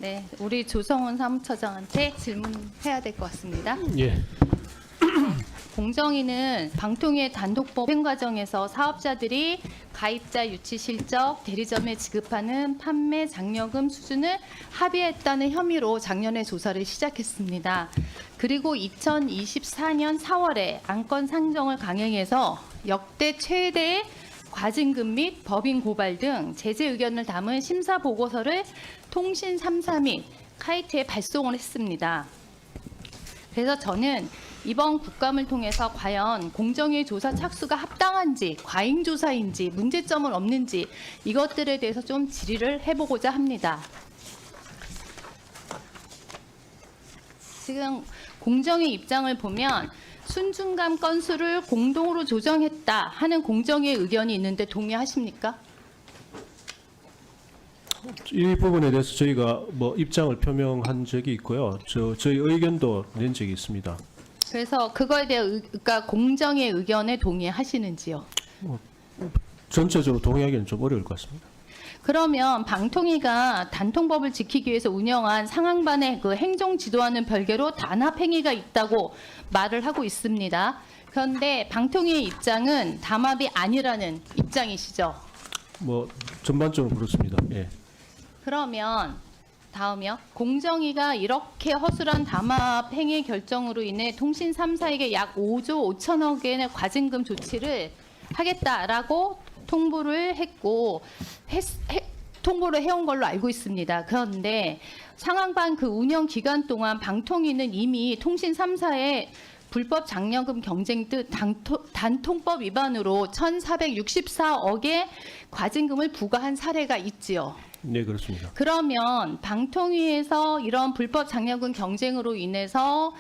네, 우리 조성훈 사무처장한테 질문해야 될 것 같습니다. 예. 공정위는 방통위의 단독법 시행 과정에서 사업자들이 가입자 유치 실적, 대리점에 지급하는 판매 장려금 수준을 합의했다는 혐의로 작년에 조사를 시작했습니다. 그리고 2024년 4월에 안건 상정을 강행해서 역대 최대의 과징금 및 법인 고발 등 제재 의견을 담은 심사 보고서를 통신 3사 및 카이트에 발송을 했습니다. 그래서 저는 이번 국감을 통해서 과연 공정위 조사 착수가 합당한지, 과잉 조사인지, 문제점은 없는지 이것들에 대해서 좀 질의를 해보고자 합니다. 지금 공정위 입장을 보면 순중감 건수를 공동으로 조정했다 하는 공정위의 의견이 있는데 동의하십니까? 이 부분에 대해서 저희가 뭐 입장을 표명한 적이 있고요. 저희 의견도 낸 적이 있습니다. 그래서 그거에 대해 그러니까 공정위의 의견에 동의하시는지요? 전체적으로 동의하기는 좀 어려울 것 같습니다. 그러면 방통위가 단통법을 지키기 위해서 운영한 상황반의 그 행정 지도와는 별개로 단합 행위가 있다고 말을 하고 있습니다. 그런데 방통위의 입장은 담합이 아니라는 입장이시죠? 뭐 전반적으로 그렇습니다. 예. 그러면 다음이요. 공정위가 이렇게 허술한 담합 행위 결정으로 인해 통신 3사에게 약 5조 5천억 원의 과징금 조치를 하겠다라고 통보를 했고 통보를 해온 걸로 알고 있습니다. 그런데 상황반 그 운영 기간 동안 방통위는 이미 통신 3사의 불법 장려금 경쟁 등 단통법 위반으로 1,464억의 과징금을 부과한 사례가 있지요. 네, 그렇습니다. 그러면 방통위에서 이런 불법 장려금 경쟁으로 인해서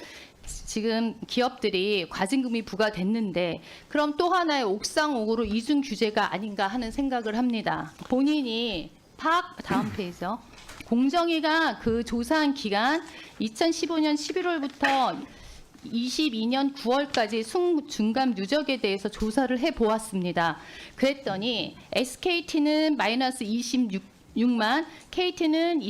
지금 기업들이 과징금이 부과됐는데 그럼 또 하나의 옥상옥으로 이중 규제가 아닌가 하는 생각을 합니다. 본인이 다음 페이지요. 공정위가 그 조사한 기간 2015년 11월부터 22년 9월까지 순중감 누적에 대해서 조사를 해보았습니다. 그랬더니 SKT는 마이너스 26만, KT는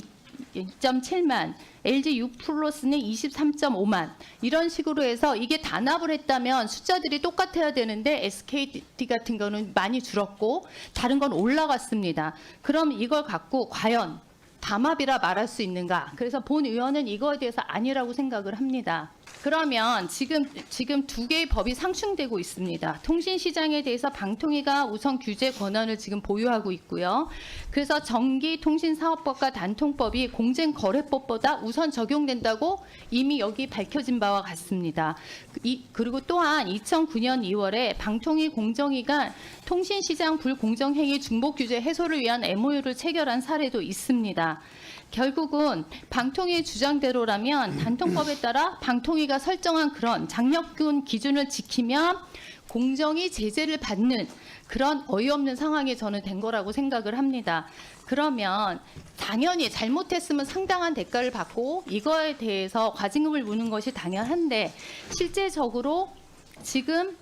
2.7만, LG U+는 23.5만 이런 식으로 해서 이게 단합을 했다면 숫자들이 똑같아야 되는데 SKT 같은 거는 많이 줄었고 다른 건 올라갔습니다. 그럼 이걸 갖고 과연 담합이라 말할 수 있는가? 그래서 본 의원은 이거에 대해서 아니라고 생각을 합니다. 그러면 지금 두 개의 법이 상충되고 있습니다. 통신시장에 대해서 방통위가 우선 규제 권한을 지금 보유하고 있고요. 그래서 전기통신사업법과 단통법이 공정거래법보다 우선 적용된다고 이미 여기 밝혀진 바와 같습니다. 그리고 또한 2009년 2월에 방통위 공정위가 통신시장 불공정행위 중복규제 해소를 위한 MOU를 체결한 사례도 있습니다. 결국은 방통위의 주장대로라면 단통법에 따라 방통위가 설정한 그런 장려금 기준을 지키면 공정이 제재를 받는 그런 어이없는 상황이 저는 된 거라고 생각을 합니다. 그러면 당연히 잘못했으면 상당한 대가를 받고 이거에 대해서 과징금을 물는 것이 당연한데 실제적으로 지금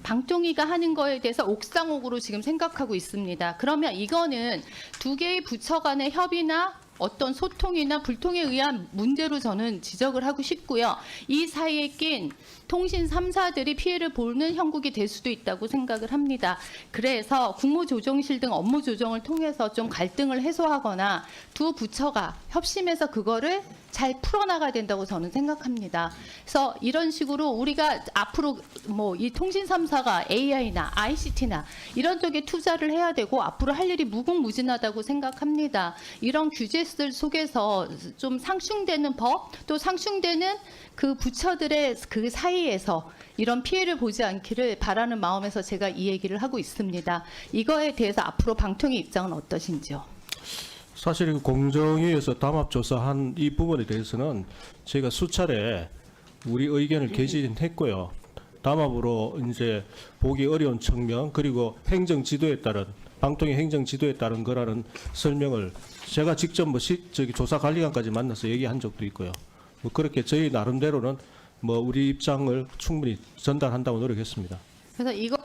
방통위가 하는 거에 대해서 옥상옥으로 지금 생각하고 있습니다. 그러면 이거는 두 개의 부처 간의 협의나 어떤 소통이나 불통에 의한 문제로 저는 지적을 하고 싶고요. 이 사이에 낀 통신 3사들이 피해를 보는 형국이 될 수도 있다고 생각을 합니다. 그래서 국무조정실 등 업무 조정을 통해서 좀 갈등을 해소하거나 두 부처가 협심해서 그거를 잘 풀어나가야 된다고 저는 생각합니다. 그래서 이런 식으로 우리가 앞으로 뭐 이 통신 3사가 AI나 ICT나 이런 쪽에 투자를 해야 되고 앞으로 할 일이 무궁무진하다고 생각합니다. 이런 규제들 속에서 좀 상충되는 법, 또 상충되는 그 부처들의 그 사이에서 이런 피해를 보지 않기를 바라는 마음에서 제가 이 얘기를 하고 있습니다. 이거에 대해서 앞으로 방통위 입장은 어떠신지요? 사실 공정위에서 담합조사한 이 부분에 대해서는 저희가 수차례 우리 의견을 개진했고요. 담합으로 이제 보기 어려운 측면 그리고 행정지도에 따른 방통위 행정지도에 따른 거라는 설명을 제가 직접 조사관리관까지 만나서 얘기한 적도 있고요. 뭐 그렇게 저희 나름대로는 뭐 우리 입장을 충분히 전달한다고 노력했습니다. 그래서 이거